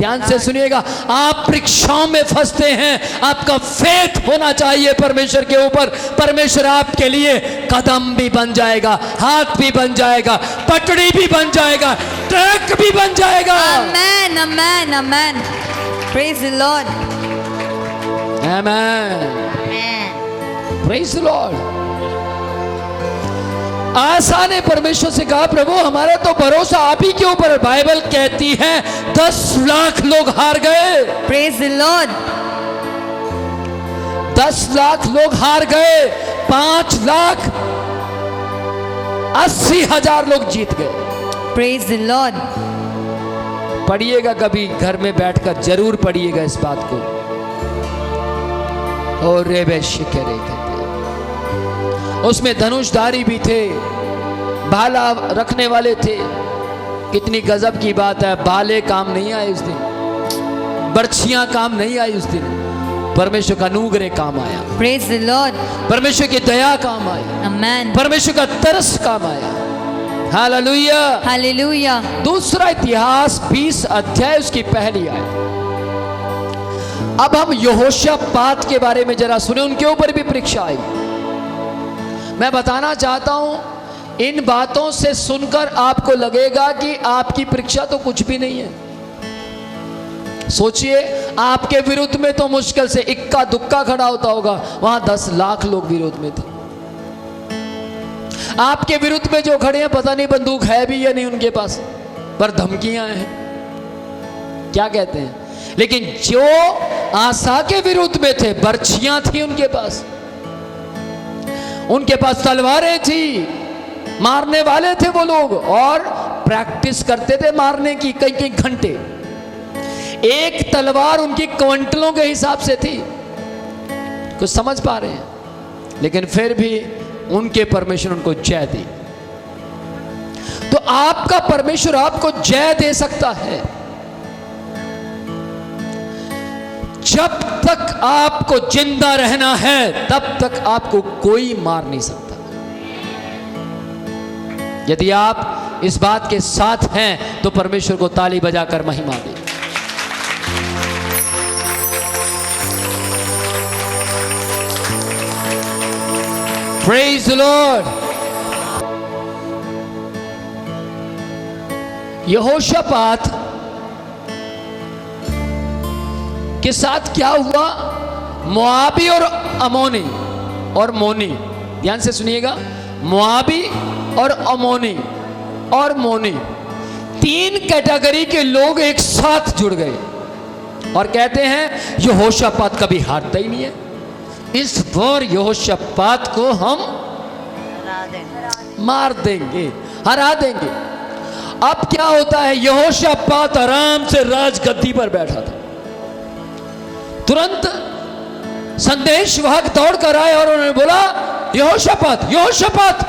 ध्यान से सुनिएगा, आप परीक्षाओं में फंसते हैं, आपका फेथ होना चाहिए परमेश्वर के ऊपर। परमेश्वर आपके लिए कदम भी बन जाएगा, हाथ भी बन जाएगा, पटड़ी भी बन जाएगा, ट्रक भी बन जाएगा। Amen, amen, amen. Praise the Lord. Amen, Amen. Praise the Lord. आसा ने परमेश्वर से कहा, प्रभु हमारा तो भरोसा आप ही के ऊपर। बाइबल कहती है 10 लाख लोग हार गए। Praise the Lord. 10 लाख लोग हार गए, 5,80,000 लोग जीत गए। Praise the Lord. पढ़िएगा कभी घर में बैठकर, जरूर पढ़िएगा इस बात को। और रेबे शिकरे कहते, उसमें धनुषधारी भी थे, भाला रखने वाले थे। कितनी गजब की बात है, भाले काम नहीं आए उस दिन, बर्छियां काम नहीं आई उस दिन, परमेश्वर का अनुग्रह काम आया, Praise the Lord. परमेश्वर की दया काम आई, Amen. परमेश्वर का तरस काम आया। हालेलुया। Hallelujah. दूसरा इतिहास 20 अध्याय उसकी पहली आयत। अब हम यहोशापात के बारे में जरा सुने, उनके ऊपर भी परीक्षा आई। मैं बताना चाहता हूं, इन बातों से सुनकर आपको लगेगा कि आपकी परीक्षा तो कुछ भी नहीं है। सोचिए, आपके विरुद्ध में तो मुश्किल से इक्का दुक्का खड़ा होता होगा, वहां 10 लाख लोग विरोध में थे। आपके विरुद्ध में जो खड़े हैं, पता नहीं बंदूक है भी या नहीं उनके पास, पर धमकियां हैं, क्या कहते हैं। लेकिन जो आसा के विरुद्ध में थे, बर्छियां थी उनके पास, उनके पास तलवारें थी, मारने वाले थे वो लोग, और प्रैक्टिस करते थे मारने की कई कई घंटे। एक तलवार उनकी क्विंटलों के हिसाब से थी। कुछ समझ पा रहे हैं? लेकिन फिर भी उनके परमेश्वर उनको जय दी। तो आपका परमेश्वर आपको जय दे सकता है जब तक आपको जिंदा रहना है, तब तक आपको कोई मार नहीं सकता। यदि आप इस बात के साथ हैं तो परमेश्वर को ताली बजाकर महिमा दें। Praise the Lord. यहोशापात के साथ क्या हुआ? मोआबी और अमोनी और मोनी, ध्यान से सुनिएगा, मोआबी और अमोनी और मोनी, 3 कैटेगरी के लोग एक साथ जुड़ गए और कहते हैं यहोशापात कभी हारता ही नहीं है, इस बार यहोशापात को हम मार देंगे, हरा देंगे। अब क्या होता है, यहोशापात आराम से राजगद्दी पर बैठा था। तुरंत संदेशवाहक दौड़ कर आए और उन्होंने बोला, यहोशापात, यहोशापात,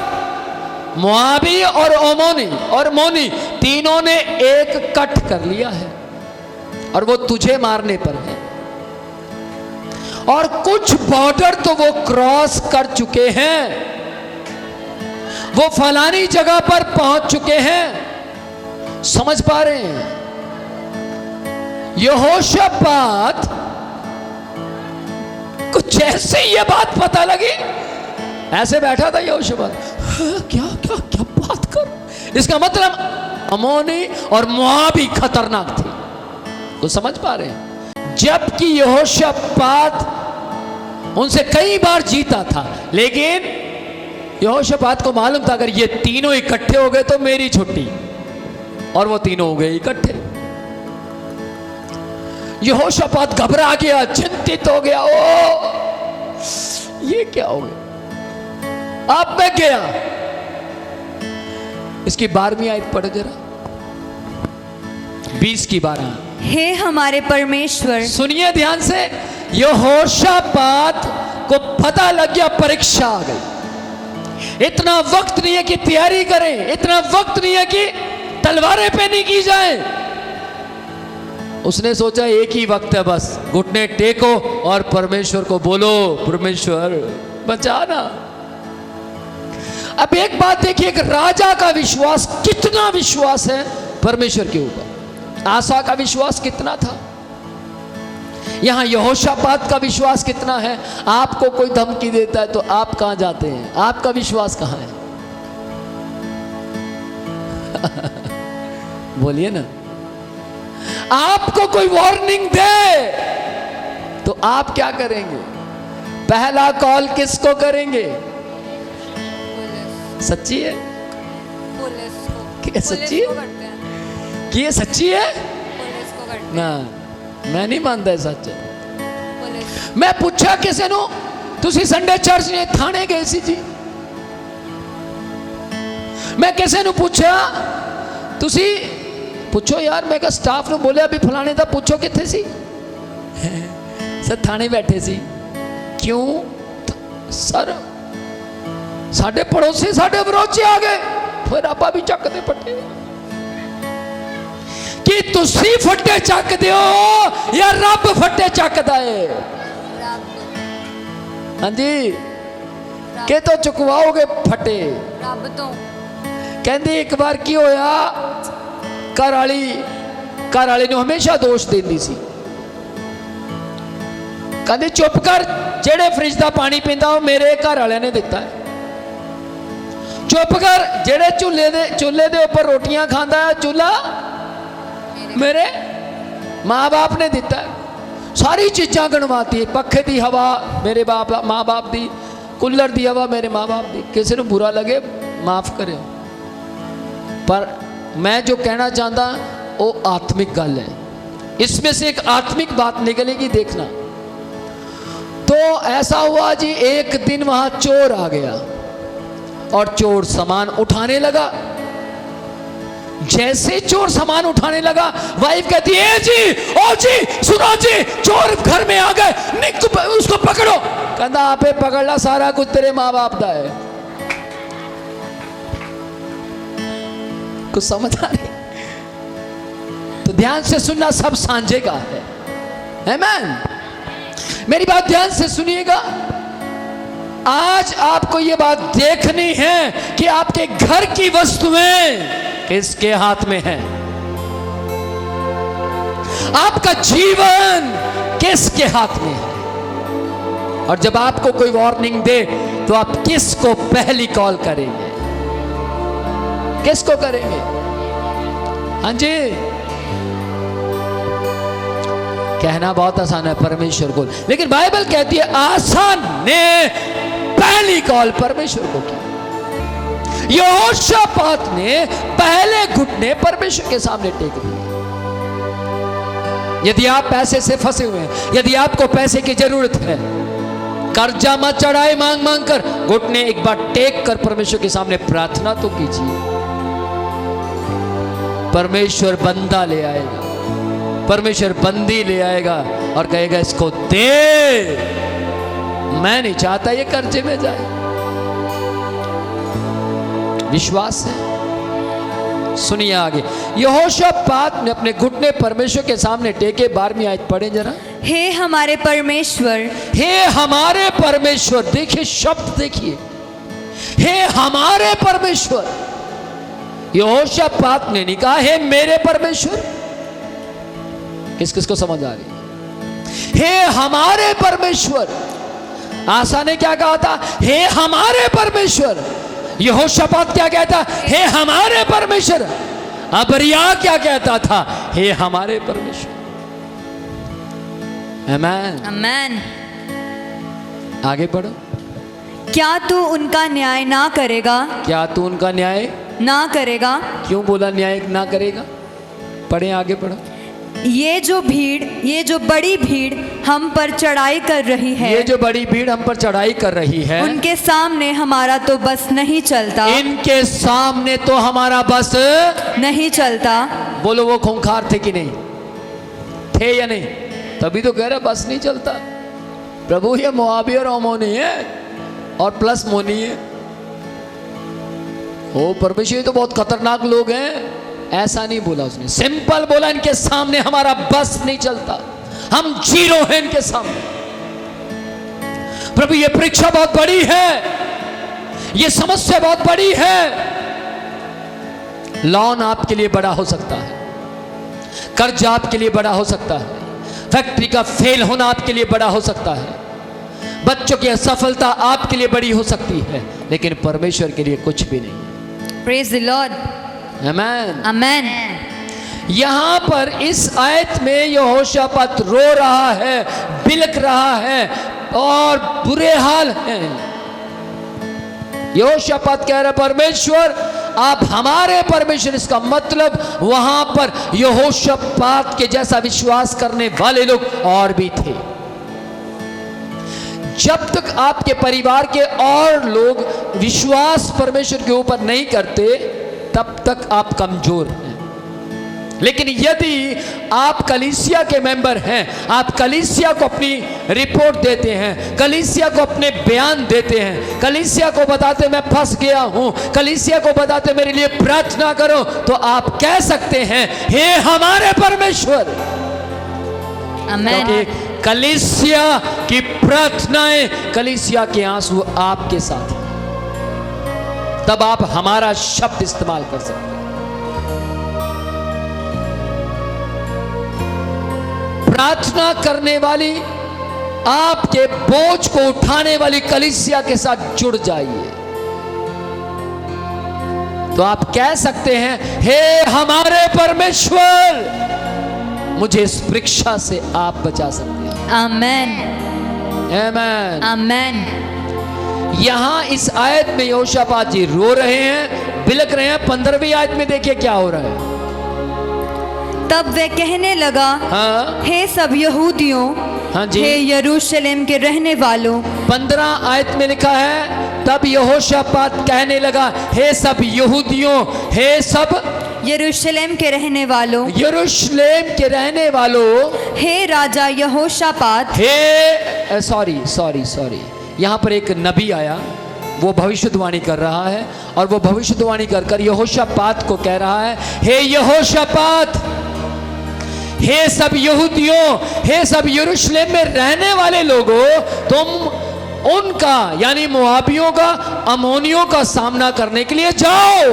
मोआबी और अमोनी और मोनी तीनों ने एक कट कर लिया है और वो तुझे मारने पर है, और कुछ बॉर्डर तो वो क्रॉस कर चुके हैं, वो फलानी जगह पर पहुंच चुके हैं। समझ पा रहे हैं? यहोशापात कुछ ऐसे ही ये बात पता लगी, ऐसे बैठा था यहोशापात, क्या क्या क्या बात कर। इसका मतलब अमोनी और मोआबी खतरनाक थी। तो समझ पा रहे हैं? जबकि यहोशापात उनसे कई बार जीता था, लेकिन यहोशापात को मालूम था अगर ये तीनों इकट्ठे हो गए तो मेरी छुट्टी, और वो तीनों हो गए इकट्ठे। यहोशापात घबरा गया, चिंतित हो गया, ओ ये क्या हो गया। अब मैं गया, इसकी 12वीं आयत पढ़ो जरा, 20 की 12। हे हमारे परमेश्वर, सुनिए ध्यान से, यहोशापात को पता लग गया परीक्षा आ गई। इतना वक्त नहीं है कि तैयारी करें, इतना वक्त नहीं है कि तलवारें पहनी की जाए। उसने सोचा एक ही वक्त है बस, घुटने टेको और परमेश्वर को बोलो, परमेश्वर बचाना। अब एक बात देखिए, एक राजा का विश्वास, कितना विश्वास है परमेश्वर के ऊपर। आसा का विश्वास कितना था, यहां यहोशापात का विश्वास कितना है। आपको कोई धमकी देता है तो आप कहां जाते हैं, आपका विश्वास कहां है? बोलिए ना। आपको कोई वार्निंग दे तो आप क्या करेंगे? पहला कॉल किसको करेंगे? सच्ची है कि सच्ची है कि ये सच्ची है ना? मैं नहीं मानता है सच है। मैं पूछा किसी नु तुसी संडे चर्च ने थाने गए सी जी? मैं किसी नु पूछा तुसी पूछो यार, मैं कहा स्टाफ नु बोले अभी फलाने दा पूछो किथे सी? सर थाने बैठे सी। क्यों सर? साडे पड़ोसी साडे विरोध आ गए, फिर आपा भी चकते पट्टे। कि तुसी फट्टे चकते हो या रब फट्टे चकदा है? हाँ जी, के तो चुकवाओगे फट्टे? रब तो कहंदी एक बार की होया, घर वाली नूं हमेशा दोष देंदी सी। कहंदी चुप कर, जेड़े फ्रिज दा पानी पींदा वो मेरे घर वाले ने दिता है। चुप कर, जेड़े चूल्हे दे ऊपर रोटियां खांदा है चूल्हा मेरे माँ बाप ने दिता है। सारी चीज़ां गणवाती है, पखे की हवा मेरे माँ बाप दी, कूलर की हवा मेरे माँ बाप दी। किसी को बुरा लगे माफ करो, पर मैं जो कहना चाहता वो आत्मिक गल है। इसमें से एक आत्मिक बात निकलेगी, देखना। तो ऐसा हुआ जी, एक दिन वहां चोर आ गया और चोर सामान उठाने लगा। जैसे चोर सामान उठाने लगा, वाइफ कहती है जी, ओ जी सुनो जी, चोर घर में आ गए, उसको पकड़ो। कहता आपे पकड़ ला, सारा कुछ तेरे माँ बाप का है। कुछ समझ आ रही? तो ध्यान से सुनना, सब सांझे का है। आमीन। मेरी बात ध्यान से सुनिएगा। आज आपको यह बात देखनी है कि आपके घर की वस्तुएं किसके हाथ में है, आपका जीवन किसके हाथ में है। और जब आपको कोई वार्निंग दे तो आप किसको पहली कॉल करेंगे, किसको करेंगे? हाँ जी, कहना बहुत आसान है परमेश्वर को, लेकिन बाइबल कहती है आसान ने पहली कॉल परमेश्वर को की। यहोशापात ने पहले घुटने परमेश्वर के सामने टेक दिए। यदि आप पैसे से फंसे हुए हैं, यदि आपको पैसे की जरूरत है, कर्जा मत चढ़ाए मांग मांग कर, घुटने एक बार टेक कर परमेश्वर के सामने प्रार्थना तो कीजिए। परमेश्वर बंदा ले आएगा, परमेश्वर बंदी ले आएगा और कहेगा इसको दे, मैं नहीं चाहता ये कर्जे में जाए। विश्वास है। सुनिए आगे, यहोशापात ने अपने घुटने परमेश्वर के सामने टेके। 12वीं आयत पढ़े जरा। हे हमारे परमेश्वर, हे हमारे परमेश्वर, देखिए शब्द देखिए, हे हमारे परमेश्वर। यहोशापात ने नहीं कहा हे मेरे परमेश्वर। किस किस को समझ आ रही? हे हमारे परमेश्वर। आसा ने क्या कहा था? हे हमारे परमेश्वर। यहोशापात क्या कहता? हे हमारे परमेश्वर। अबरिया क्या कहता था? हे हमारे परमेश्वर। आमीन आमीन। आगे पढ़ो। क्या तू उनका न्याय ना करेगा? क्या तू उनका न्याय ना करेगा? क्यों बोला न्याय ना करेगा? पढ़े, आगे पढ़ो। ये जो बड़ी भीड़ हम पर चढ़ाई कर रही है, ये जो बड़ी भीड़ हम पर चढ़ाई कर रही है, उनके सामने हमारा तो बस नहीं चलता। इनके सामने तो हमारा बस नहीं चलता। बोलो वो खूंखार थे कि नहीं थे या नहीं? तभी तो कह रहा बस नहीं चलता। प्रभु ये मोआबी और अमोनी है और प्लस मोनी है। ओ परमेश्वर, ये तो बहुत खतरनाक लोग हैं। ऐसा नहीं बोला उसने, सिंपल बोला इनके सामने हमारा बस नहीं चलता, हम जीरो हैं इनके सामने। प्रभु ये परीक्षा बहुत बड़ी है, ये समस्या बहुत बड़ी है। लॉन आपके लिए बड़ा हो सकता है, कर्ज आपके लिए बड़ा हो सकता है, फैक्ट्री का फेल होना आपके लिए बड़ा हो सकता है, बच्चों की असफलता आपके लिए बड़ी हो सकती है, लेकिन परमेश्वर के लिए कुछ भी नहीं। Praise the Lord. आमीन। Amen. यहां पर इस आयत में यहोशापात रो रहा है, बिलक रहा है और बुरे हाल हैं। यहोशापात कह रहा परमेश्वर आप हमारे परमेश्वर, इसका मतलब वहां पर यहोशापात के जैसा विश्वास करने वाले लोग और भी थे। जब तक आपके परिवार के और लोग विश्वास परमेश्वर के ऊपर नहीं करते तब तक आप कमजोर हैं। लेकिन यदि आप कलीसिया के मेंबर हैं, आप कलीसिया को अपनी रिपोर्ट देते हैं, कलीसिया को अपने बयान देते हैं, कलीसिया को बताते मैं फंस गया हूं, कलीसिया को बताते मेरे लिए प्रार्थना करो, तो आप कह सकते हैं हे हमारे परमेश्वर। Amen. क्योंकि कलीसिया की प्रार्थनाएं, कलीसिया के आंसू आपके साथ हैं, तब आप हमारा शब्द इस्तेमाल कर सकते हैं। प्रार्थना करने वाली, आपके बोझ को उठाने वाली कलीसिया के साथ जुड़ जाइए, तो आप कह सकते हैं हे हमारे परमेश्वर, मुझे इस परीक्षा से आप बचा सकते हैं। Amen. आमीन। Amen. यहां इस आयत में यहोशापात जी रो रहे हैं, बिलक रहे हैं। 15वीं आयत में देखिए क्या हो रहा है। तब वह कहने लगा, हाँ हे सब यहूदियों, हाँ जी, हे यरूशलेम के रहने वालों। 15 आयत में लिखा है तब यहोशापात कहने लगा हे सब यहूदियों, हे सब यरूशलेम के रहने वालों, यरूशलेम के रहने वालों, हे राजा यहोशापात। हे सॉरी यहां पर एक नबी आया, वो भविष्यवाणी कर रहा है, और वो भविष्यवाणी कर कर यहोशापात को कह रहा है हे यहोशापात, हे सब यहूदियों, हे सब यरूशलेम में रहने वाले लोगों, तुम उनका यानी मोआबियों का, अमोनियों का सामना करने के लिए जाओ।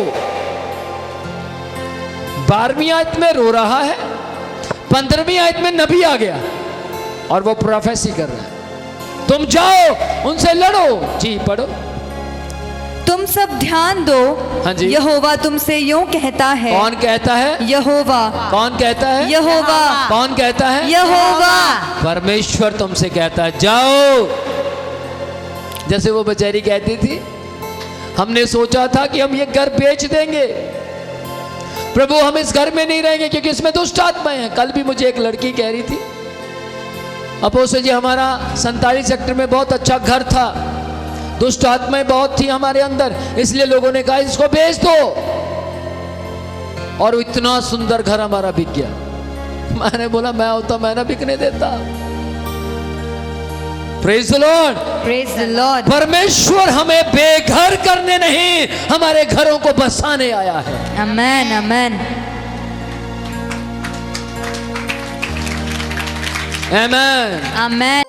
12वीं आयत में रो रहा है, 15वीं आयत में नबी आ गया और वो प्रोफेसी कर रहा है, तुम जाओ उनसे लड़ो। जी पढ़ो। तुम सब ध्यान दो, हाँ जी। यहोवा तुमसे यूं कहता है। कौन कहता है? यहोवा। कौन कहता है? यहोवा। कौन कहता है? यहोवा। परमेश्वर तुमसे कहता है जाओ। जैसे वो बेचारी कहती थी, हमने सोचा था कि हम ये घर बेच देंगे, प्रभु हम इस घर में नहीं रहेंगे क्योंकि इसमें दुष्ट आत्माएं हैं। कल भी मुझे एक लड़की कह रही थी, अपोस्टल जी हमारा 47 सेक्टर में बहुत अच्छा घर था, दुष्ट आत्माएं बहुत थी हमारे अंदर, इसलिए लोगों ने कहा इसको बेच दो, और इतना सुंदर घर हमारा बिक गया। मैंने बोला मैं होता मैं ना बिकने देता। Praise the Lord. Praise the Lord. परमेश्वर हमें बेघर करने नहीं, हमारे घरों को बसाने आया है। आमेन आमेन आमेन आमेन।